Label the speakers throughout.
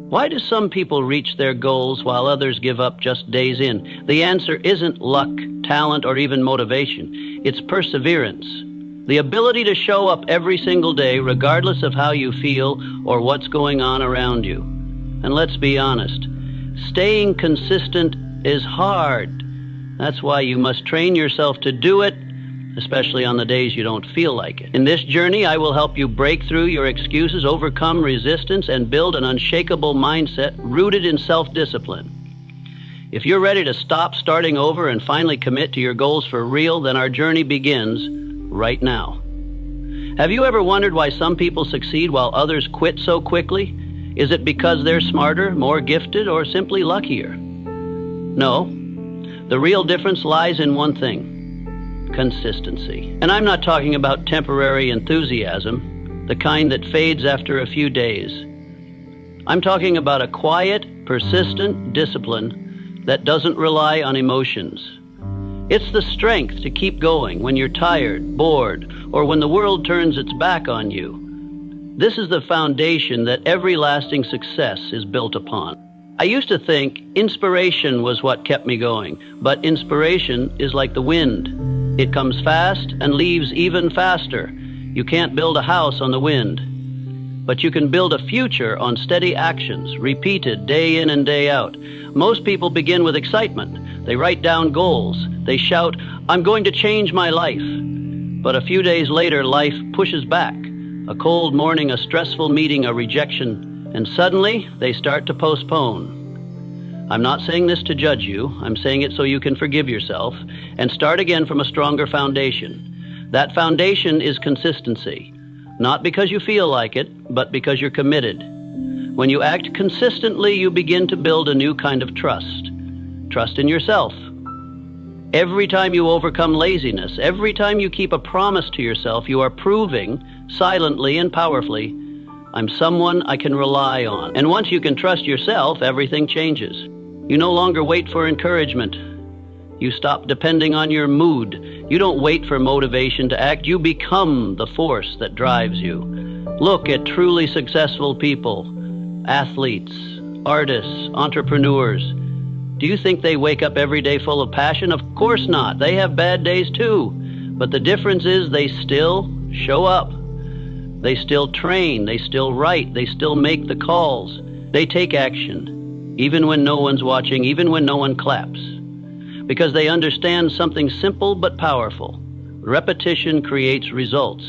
Speaker 1: Why do some people reach their goals while others give up just days in? The answer isn't luck, talent, or even motivation. It's perseverance. The ability to show up every single day, regardless of how you feel or what's going on around you. And let's be honest, staying consistent is hard. That's why you must train yourself to do it, especially on the days you don't feel like it. In this journey, I will help you break through your excuses, overcome resistance, and build an unshakable mindset rooted in self-discipline. If you're ready to stop starting over and finally commit to your goals for real, then our journey begins right now. Have you ever wondered why some people succeed while others quit so quickly? Is it because they're smarter, more gifted, or simply luckier? No. The real difference lies in one thing: consistency. And I'm not talking about temporary enthusiasm, the kind that fades after a few days. I'm talking about a quiet, persistent discipline that doesn't rely on emotions. It's the strength to keep going when you're tired, bored, or when the world turns its back on you. This is the foundation that every lasting success is built upon. I used to think inspiration was what kept me going, but inspiration is like the wind. It comes fast and leaves even faster. You can't build a house on the wind, but you can build a future on steady actions, repeated day in and day out. Most people begin with excitement. They write down goals. They shout, "I'm going to change my life." But a few days later, life pushes back. A cold morning, a stressful meeting, a rejection, and suddenly they start to postpone. I'm not saying this to judge you. I'm saying it so you can forgive yourself and start again from a stronger foundation. That foundation is consistency, not because you feel like it, but because you're committed. When you act consistently, you begin to build a new kind of trust. Trust in yourself. Every time you overcome laziness, every time you keep a promise to yourself, you are proving, silently and powerfully, I'm someone I can rely on. And once you can trust yourself, everything changes. You no longer wait for encouragement. You stop depending on your mood. You don't wait for motivation to act. You become the force that drives you. Look at truly successful people, athletes, artists, entrepreneurs. Do you think they wake up every day full of passion? Of course not. They have bad days too. But the difference is they still show up. They still train. They still write. They still make the calls. They take action, even when no one's watching, even when no one claps. Because they understand something simple but powerful. Repetition creates results.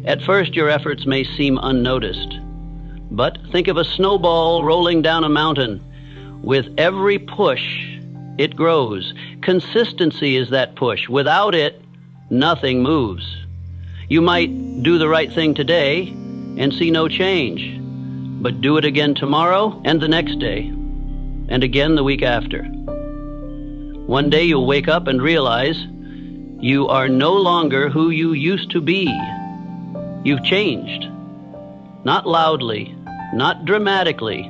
Speaker 1: At first, your efforts may seem unnoticed. But think of a snowball rolling down a mountain. With every push, it grows. Consistency is that push. Without it, nothing moves. You might do the right thing today and see no change, but do it again tomorrow and the next day, and again the week after. One day you'll wake up and realize you are no longer who you used to be. You've changed. Not loudly, not dramatically,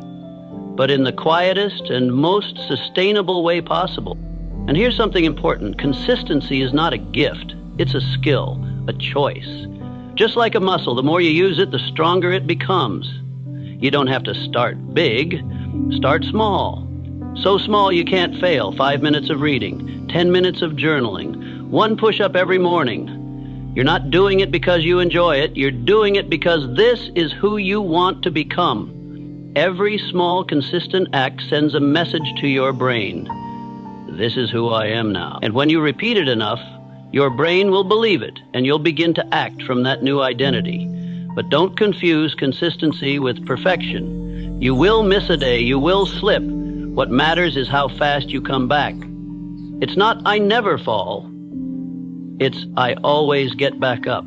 Speaker 1: but in the quietest and most sustainable way possible. And here's something important. Consistency is not a gift. It's a skill, a choice. Just like a muscle, the more you use it, the stronger it becomes. You don't have to start big. Start small. So small you can't fail. 5 minutes of reading, 10 minutes of journaling, 1 push-up every morning. You're not doing it because you enjoy it. You're doing it because this is who you want to become. Every small, consistent act sends a message to your brain. This is who I am now. And when you repeat it enough, your brain will believe it, and you'll begin to act from that new identity. But don't confuse consistency with perfection. You will miss a day. You will slip. What matters is how fast you come back. It's not I never fall. It's I always get back up.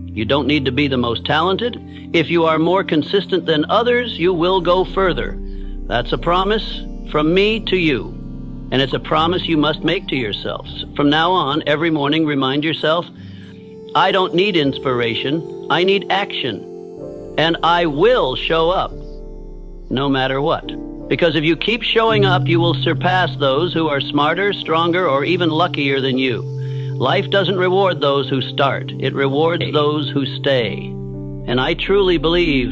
Speaker 1: You don't need to be the most talented. If you are more consistent than others, you will go further. That's a promise from me to you. And it's a promise you must make to yourselves. From now on, every morning, remind yourself, I don't need inspiration. I need action. And I will show up, no matter what. Because if you keep showing up, you will surpass those who are smarter, stronger, or even luckier than you. Life doesn't reward those who start. It rewards those who stay. And I truly believe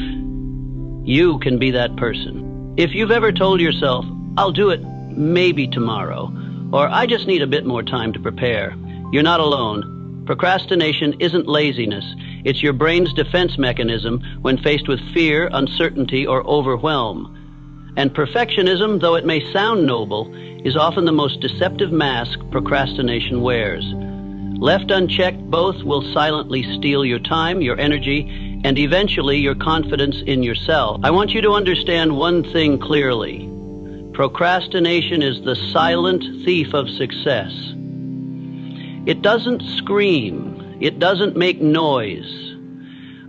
Speaker 1: You can be that person. If you've ever told yourself, I'll do it maybe tomorrow, or I just need a bit more time to prepare, you're not alone. Procrastination isn't laziness. It's your brain's defense mechanism when faced with fear, uncertainty, or overwhelm. And perfectionism, though it may sound noble, is often the most deceptive mask procrastination wears. Left unchecked, both will silently steal your time, your energy, and eventually your confidence in yourself. I want you to understand one thing clearly. Procrastination is the silent thief of success. It doesn't scream, it doesn't make noise,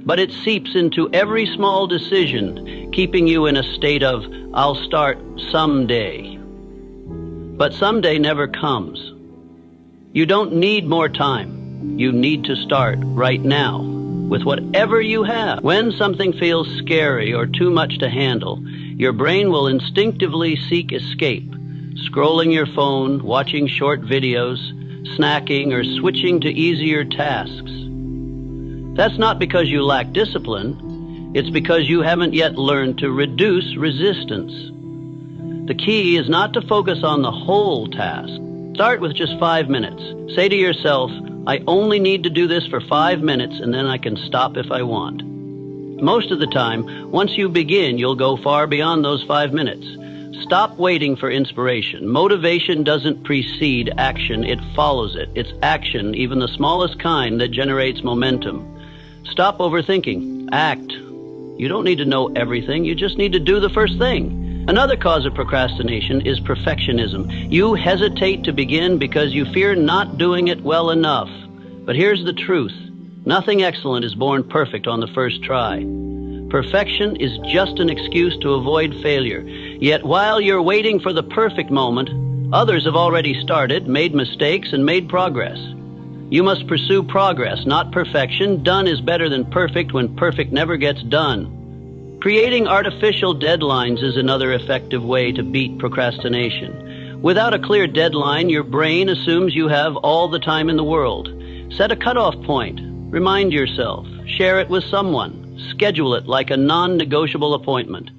Speaker 1: but it seeps into every small decision, keeping you in a state of, I'll start someday. But someday never comes. You don't need more time. You need to start right now with whatever you have. When something feels scary or too much to handle, your brain will instinctively seek escape, scrolling your phone, watching short videos, snacking, or switching to easier tasks. That's not because you lack discipline. It's because you haven't yet learned to reduce resistance. The key is not to focus on the whole task. Start with just 5 minutes. Say to yourself, I only need to do this for 5 minutes and then I can stop if I want. Most of the time, once you begin, you'll go far beyond those 5 minutes. Stop waiting for inspiration. Motivation doesn't precede action, it follows it. It's action, even the smallest kind, that generates momentum. Stop overthinking. Act. You don't need to know everything, you just need to do the first thing. Another cause of procrastination is perfectionism. You hesitate to begin because you fear not doing it well enough. But here's the truth. Nothing excellent is born perfect on the first try. Perfection is just an excuse to avoid failure. Yet while you're waiting for the perfect moment, others have already started, made mistakes, and made progress. You must pursue progress, not perfection. Done is better than perfect when perfect never gets done. Creating artificial deadlines is another effective way to beat procrastination. Without a clear deadline, your brain assumes you have all the time in the world. Set a cutoff point. Remind yourself. Share it with someone. Schedule it like a non-negotiable appointment.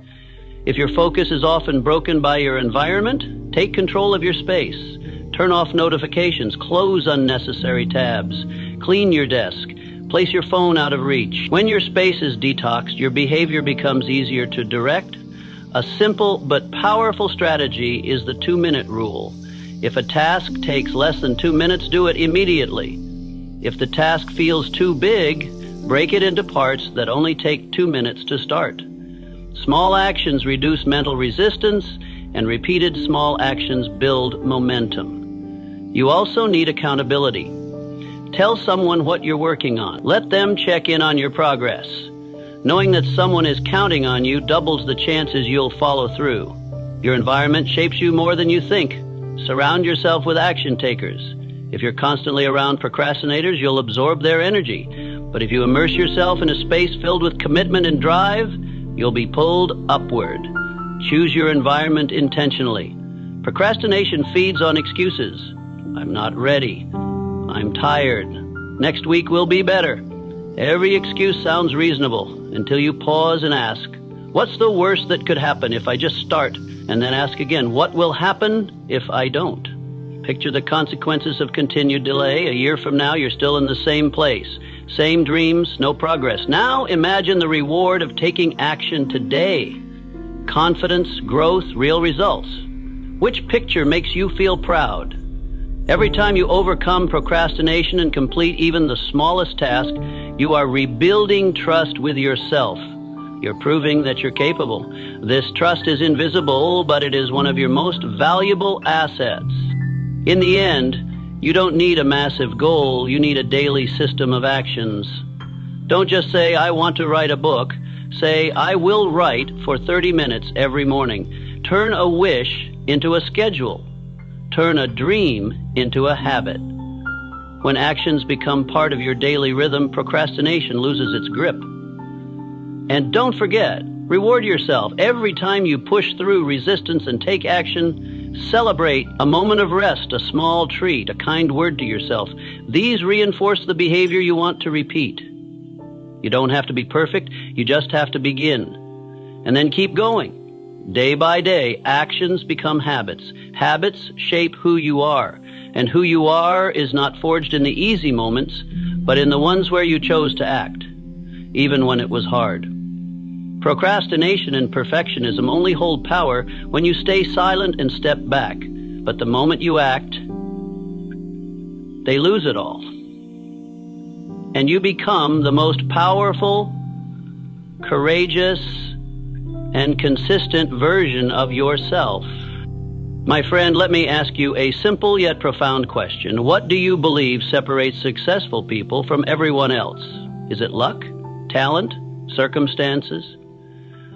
Speaker 1: If your focus is often broken by your environment, take control of your space. Turn off notifications. Close unnecessary tabs. Clean your desk. Place your phone out of reach. When your space is detoxed, your behavior becomes easier to direct. A simple but powerful strategy is the 2-minute rule. If a task takes less than 2 minutes, do it immediately. If the task feels too big, break it into parts that only take 2 minutes to start. Small actions reduce mental resistance, and repeated small actions build momentum. You also need accountability. Tell someone what you're working on. Let them check in on your progress. Knowing that someone is counting on you doubles the chances you'll follow through. Your environment shapes you more than you think. Surround yourself with action takers. If you're constantly around procrastinators, you'll absorb their energy. But if you immerse yourself in a space filled with commitment and drive, you'll be pulled upward. Choose your environment intentionally. Procrastination feeds on excuses. I'm not ready. I'm tired. Next week will be better. Every excuse sounds reasonable until you pause and ask, what's the worst that could happen if I just start? And then ask again, what will happen if I don't? Picture the consequences of continued delay. A year from now, you're still in the same place. Same dreams, no progress. Now imagine the reward of taking action today. Confidence, growth, real results. Which picture makes you feel proud? Every time you overcome procrastination and complete even the smallest task, you are rebuilding trust with yourself. You're proving that you're capable. This trust is invisible, but it is one of your most valuable assets. In the end, you don't need a massive goal, you need a daily system of actions. Don't just say, I want to write a book. Say, I will write for 30 minutes every morning. Turn a wish into a schedule. Turn a dream into a habit. When actions become part of your daily rhythm, procrastination loses its grip. And don't forget, reward yourself. Every time you push through resistance and take action, celebrate a moment of rest, a small treat, a kind word to yourself. These reinforce the behavior you want to repeat. You don't have to be perfect, you just have to begin. and then keep going. Day by day, actions become habits. Habits shape who you are, and who you are is not forged in the easy moments, but in the ones where you chose to act, even when it was hard. Procrastination and perfectionism only hold power when you stay silent and step back, but the moment you act, they lose it all. And you become the most powerful, courageous, and consistent version of yourself. My friend, let me ask you a simple yet profound question. What do you believe separates successful people from everyone else? Is it luck, talent, circumstances?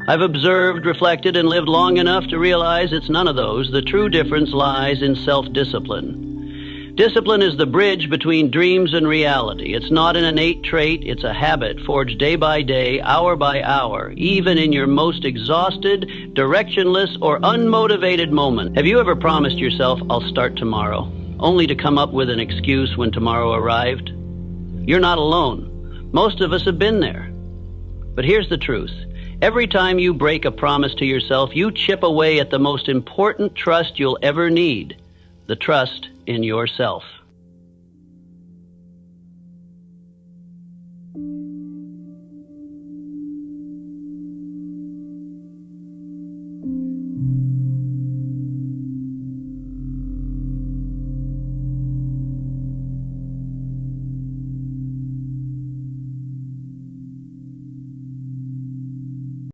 Speaker 1: I've observed, reflected, and lived long enough to realize it's none of those. The true difference lies in self-discipline. Discipline is the bridge between dreams and reality. It's not an innate trait, it's a habit forged day by day, hour by hour, even in your most exhausted, directionless, or unmotivated moment. Have you ever promised yourself, I'll start tomorrow, only to come up with an excuse when tomorrow arrived? You're not alone. Most of us have been there. But here's the truth. Every time you break a promise to yourself, you chip away at the most important trust you'll ever need, the trust in yourself.